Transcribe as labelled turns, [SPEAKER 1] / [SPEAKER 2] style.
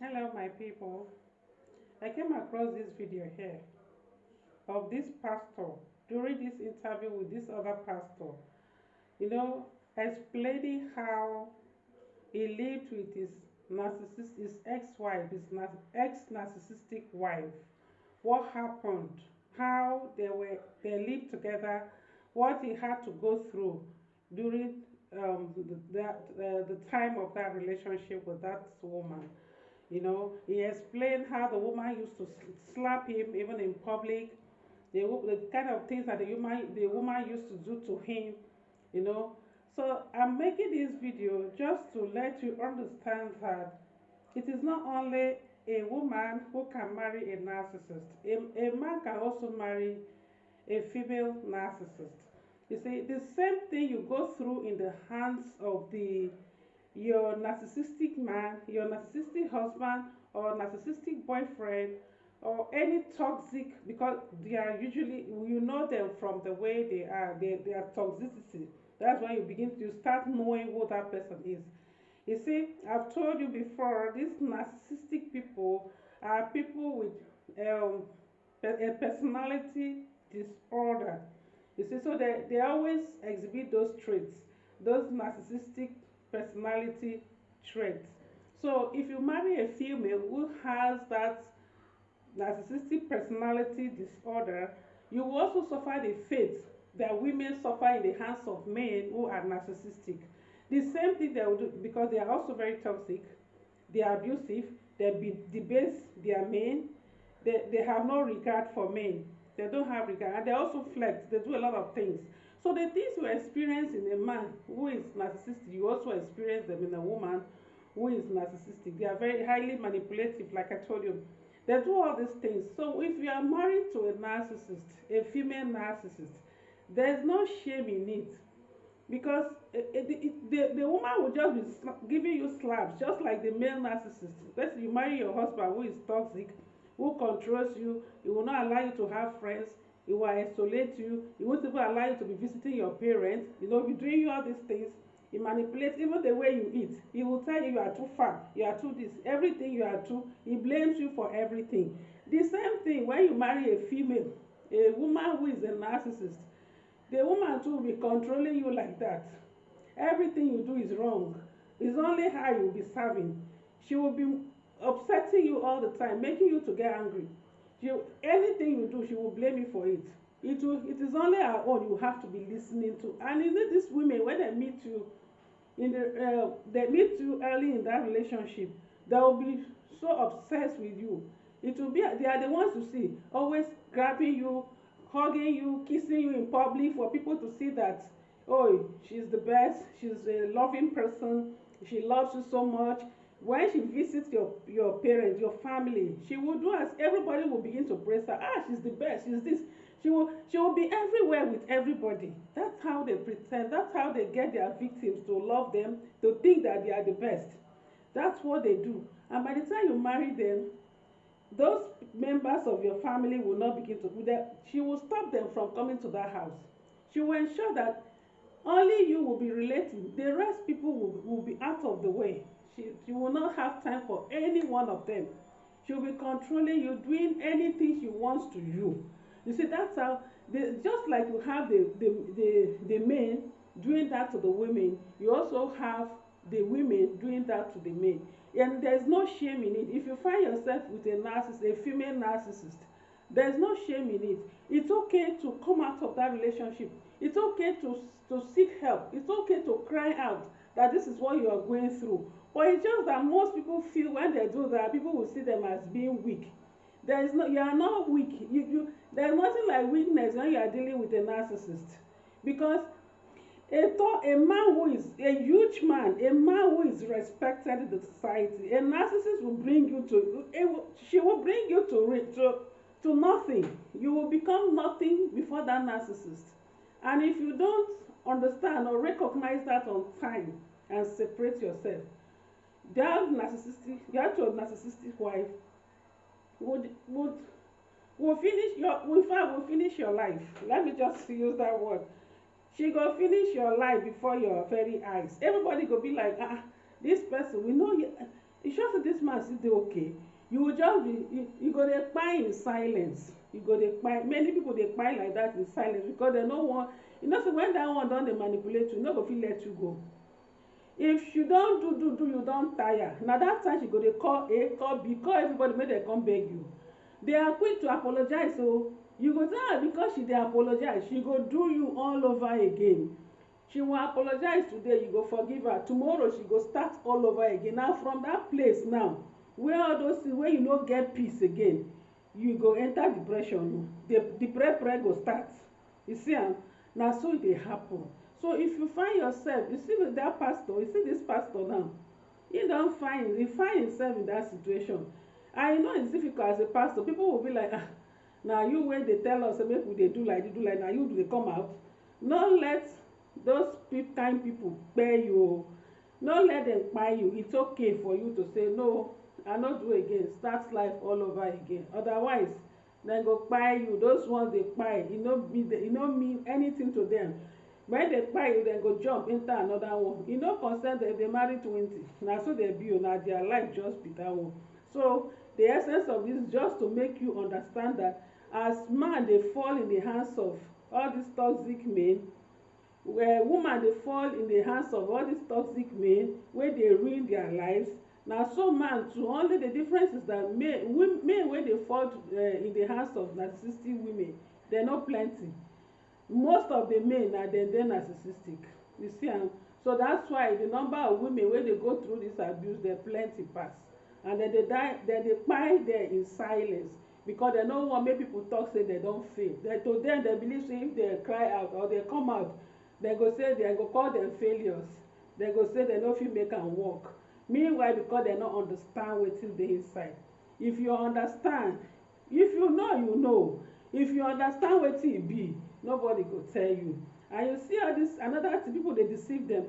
[SPEAKER 1] Hello, my people. I came across this video here of this pastor during this interview with this other pastor, you know, explaining how he lived with his ex-wife, ex-narcissistic wife. What happened? How they lived together? What he had to go through during the time of that relationship with that woman. He explained how the woman used to slap him even in public, the kind of things that the woman used to do to him, you know. So I'm making this video just to let you understand that it is not only a woman who can marry a narcissist. A man can also marry a female narcissist. You see, the same thing you go through in the hands of your narcissistic man, your narcissistic husband, or narcissistic boyfriend, or any toxic, because they are usually, you know them from the way they are toxicity. That's when you start knowing who that person is. You see, I've told you before, these narcissistic people are people with a personality disorder. You see, so they always exhibit those traits, those narcissistic personality traits. So if you marry a female who has that narcissistic personality disorder, you will also suffer the fate that women suffer in the hands of men who are narcissistic. The same thing they will do, because they are also very toxic, they are abusive, they debase their men, they have no regard for men, they don't have regard, and they also flex, they do a lot of things. So the things you experience in a man who is narcissistic, you also experience them in a woman who is narcissistic. They are very highly manipulative, like I told you. They do all these things. So if you are married to a narcissist, a female narcissist, there's no shame in it, because the woman will just be giving you slaps, just like the male narcissist. Let's say you marry your husband who is toxic, who controls you, he will not allow you to have friends, he will isolate you, he won't even allow you to be visiting your parents, be doing all these things. He manipulates even the way you eat. He will tell you are too fat, you are too this, everything you are too, he blames you for everything. The same thing when you marry a female, a woman who is a narcissist, the woman too will be controlling you like that. Everything you do is wrong. It's only her you will be serving. She will be upsetting you all the time, making you to get angry. Anything you do, she will blame you for it. It is only her own you have to be listening to. And you know, these women, when they meet you they meet you early in that relationship, they will be so obsessed with you. It will be they are the ones you see always grabbing you, hugging you, kissing you in public, for people to see that, oh, she's the best, she's a loving person, she loves you so much. When she visits your parents, your family, she will do as everybody will begin to praise her. Ah, she's the best, she's this. She will be everywhere with everybody. That's how they pretend, that's how they get their victims to love them, to think that they are the best. That's what they do. And by the time you marry them, those members of your family will not begin to do that. She will stop them from coming to that house. She will ensure that only you will be relating, the rest people will be out of the way. She will not have time for any one of them. She will be controlling you, doing anything she wants to you. You see, that's how just like you have the men doing that to the women, you also have the women doing that to the men. And there's no shame in it. If you find yourself with a narcissist, a female narcissist, there's no shame in it. It's okay to come out of that relationship. It's okay to seek help. It's okay to cry out that this is what you are going through. But it's just that most people feel when they do that, people will see them as being weak. You are not weak. There's nothing like weakness when you are dealing with a narcissist, because a man who is a huge man, a man who is respected in the society, a narcissist will bring you she will bring you to nothing. You will become nothing before that narcissist. And if you don't understand or recognize that on time and separate yourself, your narcissistic wife would finish your life. Let me just use that word. She go finish your life before your very eyes. Everybody go be like, this person, we know you. It's just that this this man still dey okay, you will just be you go dey kpai in silence. You go dey kpai. Many people dey kpai like that in silence because they no want, you know, say when that one don dey manipulate you, no go fit let you go. If you don do you don tire, na that time she go dey call A, call B, call everybody make dem come beg you. They are quick to apologize. So you go tell her because she dey apologize, she go do you all over again. She will apologize today, you go forgive her. Tomorrow she go start all over again. Now from that place now, where all those things, where you no get peace again, you go enter depression. The prayer go start. You see am? Na so e dey happen. So if you find yourself, you see that pastor, you see this pastor now, he find himself in that situation. I know it's difficult as a pastor. People will be like, ah, now you wey dey tell us make we dey do like this, do like, now you dey come out. No let those kind people kpai you. No let them kpai you. It's okay for you to say no, I no do again, start life all over again. Otherwise dem go kpai you. Those ones dey kpai, e no mean anything to them. When they kpai you, dem go jump enter another one. E no concern dem. They marry 20, na so they be. Na their life just be that one. So the essence of this is just to make you understand that as man dey fall in the hands of all these toxic men, where woman dey fall in the hands of all these toxic men wey dey ruin their lives, na so man too. Only the difference is that men wey dey fall in the hands of narcissistic women, they no plenty. Most of the men na dem dey narcissistic. You see am? So that's why the number of women wey dey go through this abuse, dey plenty pass, and dem dey kpai there in silence because dem no want make people talk say dem don fail. To them, they believe say if they cry out or they come out, dem go say, dem go call them failures. Dem go say dem no fit make am work. Meanwhile, because dem no understand wetin dey inside. If you understand, if you know, you know. If you understand wetin e be, nobody go tell you. And you see all this, another thing, people dey deceive them.